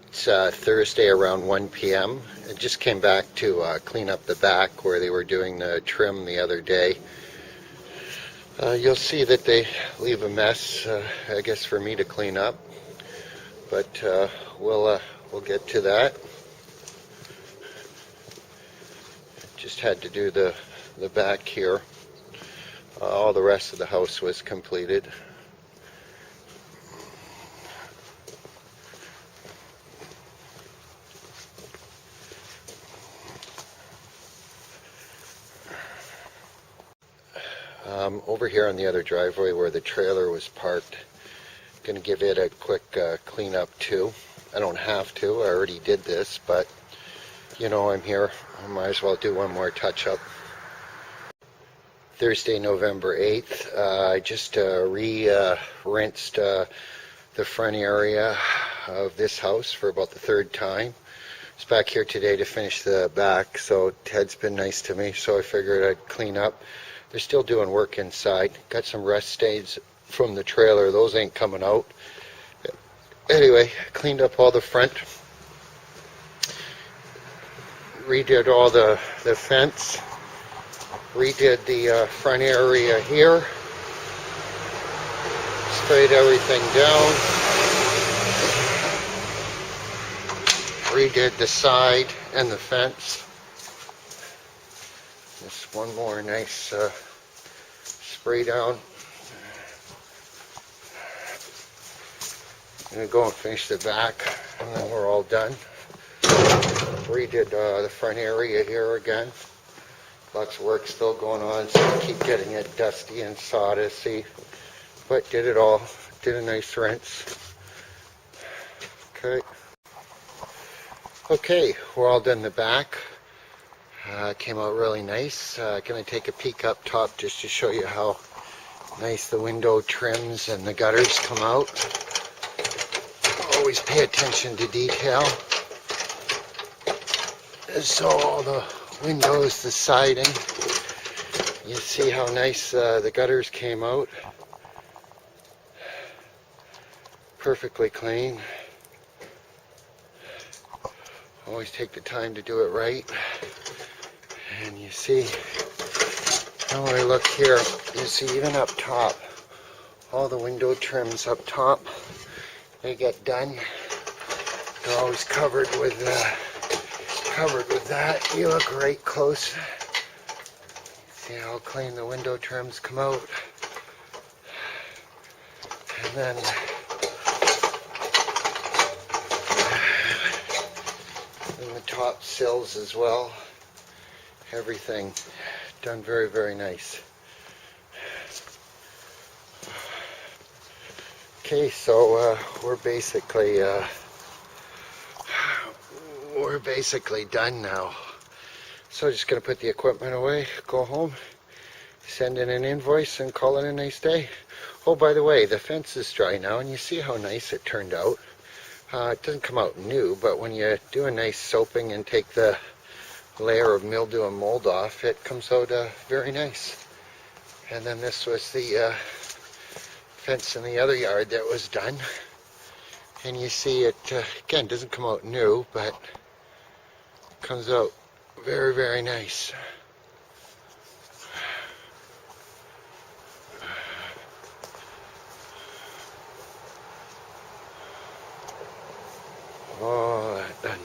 It's Thursday around 1 p.m. I just came back to clean up the back where they were doing the trim the other day. You'll see that they leave a mess, I guess, for me to clean up, but we'll get to that. Just had to do the back here. All the rest of the house was completed. Over here on the other driveway where the trailer was parked, going to give it a quick clean up too. I don't have to, I already did this, but you know I'm here, I might as well do one more touch up. Thursday, November 8th, I just rinsed the front area of this house for about the third time. I was back here today to finish the back, so Ted's been nice to me, so I figured I'd clean up. They're still doing work inside. Got some rust stains from the trailer. Those ain't coming out. Anyway, cleaned up all the front. Redid all the fence. Redid the front area here. Sprayed everything down. Redid the side and the fence. Just one more nice spray down. I'm going to go and finish the back, and then we're all done. Redid the front area here again. Lots of work still going on, so I keep getting it dusty and sawdusty. But did it all. Did a nice rinse. Okay, we're all done the back. Came out really nice. Going to take a peek up top just to show you how nice the window trims and the gutters come out. Always pay attention to detail. So all the windows, the siding, you see how nice the gutters came out. Perfectly clean. Always take the time to do it right. And you see, now when I look here, you see even up top, all the window trims up top, they get done. They're always covered with that. You look right close. See how clean the window trims come out. And then the top sills as well. Everything done very, very nice. Okay, so we're basically done now. So just gonna put the equipment away, go home, send in an invoice, and call it a nice day. Oh, by the way, the fence is dry now, and you see how nice it turned out. It doesn't come out new, but when you do a nice soaping and take the layer of mildew and mold off, it comes out very nice. And then this was the fence in the other yard that was done, and you see it again, doesn't come out new, but comes out very, very nice. Oh, that done.